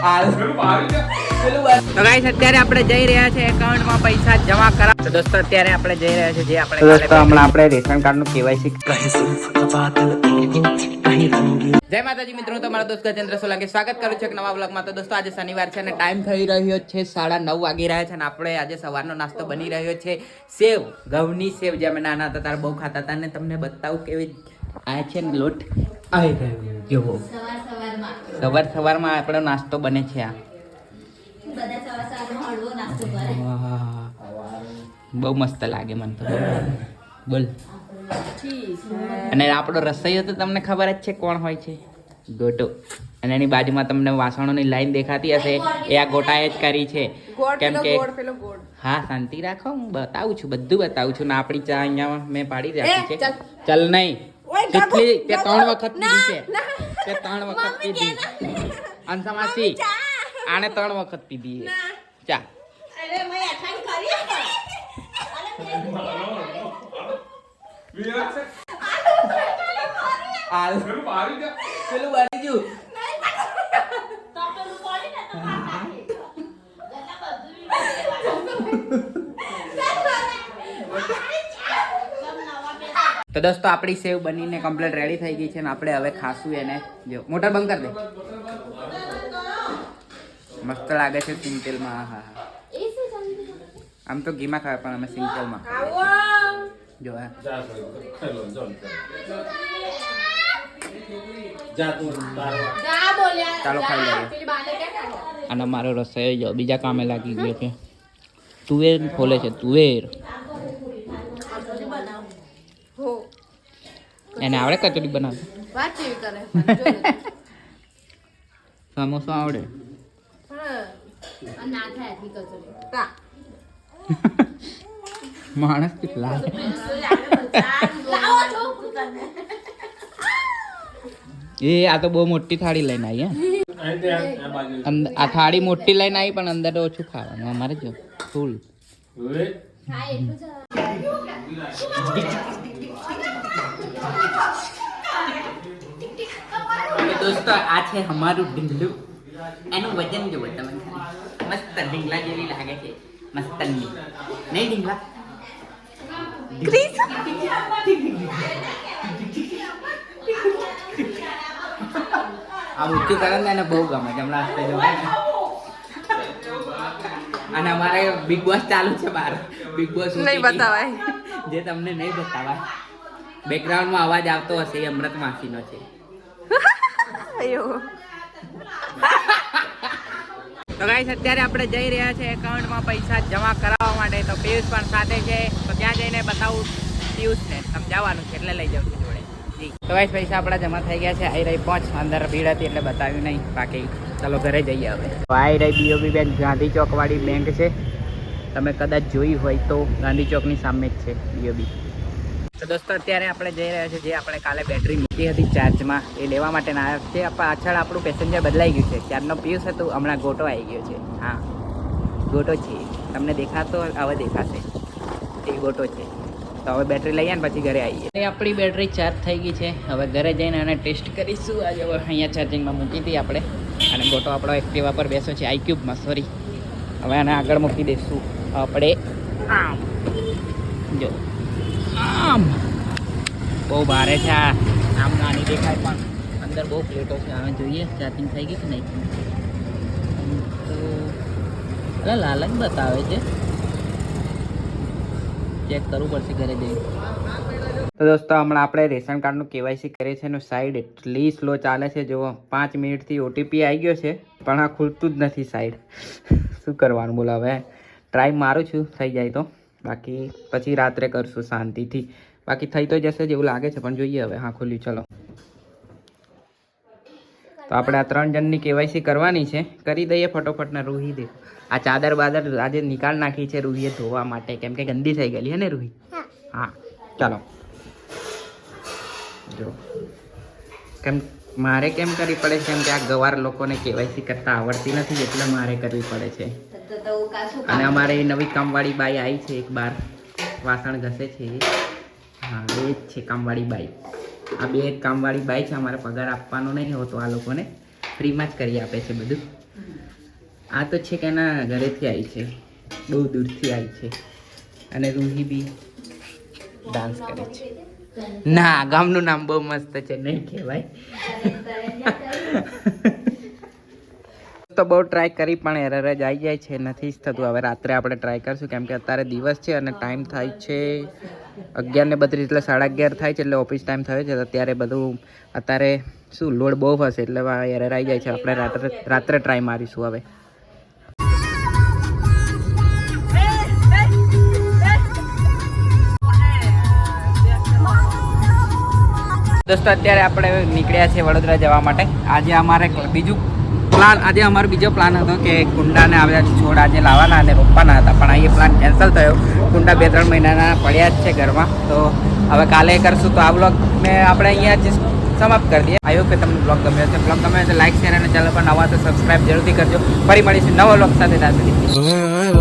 તો ગાઈસ અત્યારે આપણે જઈ રહ્યા છે એકાઉન્ટમાં પૈસા જમા કરા. તો દોસ્તો અત્યારે આપણે જઈ રહ્યા છે જે આપણે દોસ્તો હમણાં આપણે રેશન કાર્ડ નું કેવાયસી જય માતાજી મિત્રો, તમારા દોસ્ત ગજેન્દ્ર સોલંકી સ્વાગત કરું છું એક નવા વ્લોગમાં. તો દોસ્તો આજે શનિવાર છે અને ટાઈમ થઈ રહ્યો છે 9:30 વાગી રહ્યા છે અને આપણે આજે સવારનો નાસ્તો બની રહ્યો છે સેવ, ઘઉંની સેવ જે અમે નાના હતા ત્યારે બહુ ખાતા હતા. અને તમને બતાવું કેવી આ છે ને લોટ આવી રહ્યો જેવો સવારમાં આપણો નાસ્તો બને છે. આ બહુ મસ્ત લાગે મને તો. બોલ. અને આપણો રસોઈયો તો તમને ખબર જ છે કોણ હોય છે, ગોટો. અને એની બાજુમાં તમને વાસણોની લાઈન દેખાતી હશે, એ આ ગોટાએ જ કરી છે. કેમ કે હા શાંતિ રાખો, હું બતાવું છું, બધું બતાવું છું. ને આપણી ચા અહીંયા મેં પાડી રાખી છે. ચલ નહીં, કેટલી તે 3 વખત પીધી છે, તે 3 વખત પીધી. અંશમાસી આને 3 વખત પીધી ચા. તો દોસ્તો આપણી સેવ બનીને કમ્પ્લીટ રેડી થઈ ગઈ છે ને આપણે હવે ખાશું એને. જો મોટર બંધ કરી દે. મસ્ત લાગે છે સિંગતેલમાં. હા હા, આમ તો ઘીમાં ખાય પણ અમે સિંગતેલમાં જો. ચાલો ખાઈ લઈએ. અને મારો રસોઈ જો બીજા કામે લાગી ગયો છે. તુવેર ખોલે છે, તુવેર. એને આવડે કચોરી બનાવવી? સમોસા આવડે? માણસ કેટલા એ આ તો બહુ મોટી થાળી લઈને આવી. આ થાળી મોટી લઈને આવી પણ અંદર ઓછું ખાવાનું. અમારે જો ફૂલ. દોસ્તો આ છે અમારું ઢીંગલું. એનું વજન જો તમે, મસ્ત ઢીંગલા જેવી લાગે છે. મસ્ત નહીં ઢીંગલા. આ ઊંચું કરે ને એને બહુ ગમે જમણા હસ્તે જોવાય ને. અને અમારે બિગ બોસ ચાલુ છે બહાર. બિગ બોસ નહીં બતાવાય, જે તમને નહીં બતાવાય. બેકગ્રાઉન્ડમાં અવાજ આવતો હશે એ અમૃત માસીનો છે. તો ગાઈસ અત્યારે આપણે જઈ રહ્યા છે એકાઉન્ટમાં પૈસા જમા કરાવવા માટે. તો પિયુષ પણ સાથે છે, તો ત્યાં જઈને બતાવું પિયુષને, સમજાવવાનું છે એટલે લઈ જાઉં છું જોડે. જી તો ગાઈસ પૈસા આપણા જમા થઈ ગયા છે. આવી રહી પહોંચ. અંદર ભીડ હતી એટલે બતાવ્યું નહીં. બાકી ચાલો ઘરે જઈએ હવે. તો આવી રહી બીઓબી બેંક, ગાંધી ચોક વાળી બેંક છે. તમે કદાચ જોઈ હોય તો ગાંધી ચોકની સામે જ છે બીઓબી. તો દોસ્તો અત્યારે આપણે જઈ રહ્યા છીએ જે આપણે કાલે બેટરી મૂકી હતી ચાર્જમાં, એ લેવા માટે આવ્યા છે. પાછળ આપણું પેસેન્જર બદલાઈ ગયું છે. ત્યારનો પિયુષ હતું, હમણાં ગોટો આવી ગયો છે. હા ગોટો છે, તમને દેખાતો હવે દેખાશે, એ ગોટો છે. તો હવે બેટરી લઈએ ને પછી ઘરે આવીએ. આપણી બેટરી ચાર્જ થઈ ગઈ છે. હવે ઘરે જઈને આને ટેસ્ટ કરીશું. આજે અહીંયા ચાર્જિંગમાં મૂકી હતી આપણે. અને ગોટો આપણો એક્ટિવા પર બેસો છે, આઈક્યુબમાં. સોરી, હવે આને આગળ મૂકી દઈશું આપણે. આમ જો, આમ બહુ ભારે છે. આમ નાની દેખાય પણ અંદર બહુ પ્લેટો છે. હવે જોઈએ ચાર્જિંગ થઈ ગઈ કે નહીં. તો લાલ જ બતાવે છે, ચેક કરવું પડશે ઘરે જઈને. તો દોસ્તો હમણાં આપણે રેશન કાર્ડનું કેવાયસી કરીએ છીએ એનું સાઈડ એટલી સ્લો ચાલે છે. જુઓ 5 મિનિટથી ઓટીપી આવી ગયો છે પણ આ ખુલતું જ નથી સાઈડ. શું કરવાનું બોલો. હવે ટ્રાય મારું છું, થઈ જાય તો. બાકી પછી રાત્રે કરશું શાંતિથી. બાકી થઈ તો જશે જેવું લાગે છે પણ જોઈએ હવે. હા ખુલ્યું. ચલો તો આપણે આ 3 જણની કેવાયસી કરવાની છે. કરી દઈએ ફટોફટ. ને રૂહી દે આ ચાદર બાદર આજે નિકાલ નાખી છે રૂહીએ ધોવા માટે, કેમ કે ગંદી થઈ ગયેલી હે ને રૂહી. હા ચાલો. જો કેમ મારે કેમ કરવી પડે છે, કેમ કે આ ગવાર લોકોને કેવાયસી કરતા આવડતી નથી એટલે મારે કરવી પડે છે. અને અમારે નવી કામવાળી બાઈ આવી છે, એક બાર વાસણ ઘસે છે. હા એ જ છે કામવાળી બાઈ. આ બે કામવાળી બાઈ છે. અમારે પગાર આપવાનો નહીં હોતો આ લોકોને, ફ્રીમાં જ કરી આપે છે બધું. આ તો છે કે એના ઘરેથી આવી છે, બહુ દૂરથી આવી છે. અને રૂહી બી ડાન્સ કરે છે. ના, ગામનું નામ બહુ મસ્ત છે, નહીં કહેવાય. તો બહુ ટ્રાય કરી પણ એરર જ આવી જાય છે, નથી જ થતું. હવે રાત્રે આપણે ટ્રાય કરશું, કેમ કે અત્યારે દિવસ છે અને ટાઈમ થાય છે 11:32, એટલે 11:30 થાય છે, એટલે ઓફિસ ટાઈમ થયો છે. અત્યારે બધું અત્યારે શું લોડ બહુ હશે, એટલે એરર આવી જાય છે. આપણે રાત્રે ટ્રાય મારીશું હવે. દોસ્તો અત્યારે આપણે નીકળ્યા છીએ વડોદરા જવા માટે. આજે અમારે બીજો પ્લાન હતો કે કુંડાને આવ્યા છોડ આજે લાવવાના અને રોપવાના હતા, પણ આ પ્લાન કેન્સલ થયો. કુંડા 2-3 મહિનાના પડ્યા જ છે ઘરમાં, તો હવે કાલે કરશું. તો આ બ્લોગને આપણે અહીંયા જ સમાપ્ત કરી દઈએ. આઈ હોપ કે તમને બ્લોગ ગમ્યો હશે. બ્લોગ ગમે તો લાઈક, શેર અને ચેનલ પર નવા તો સબસ્ક્રાઈબ જરૂરથી કરજો. ફરી મળીશું નવો બ્લોગ સાથે. ત્યાં સુધી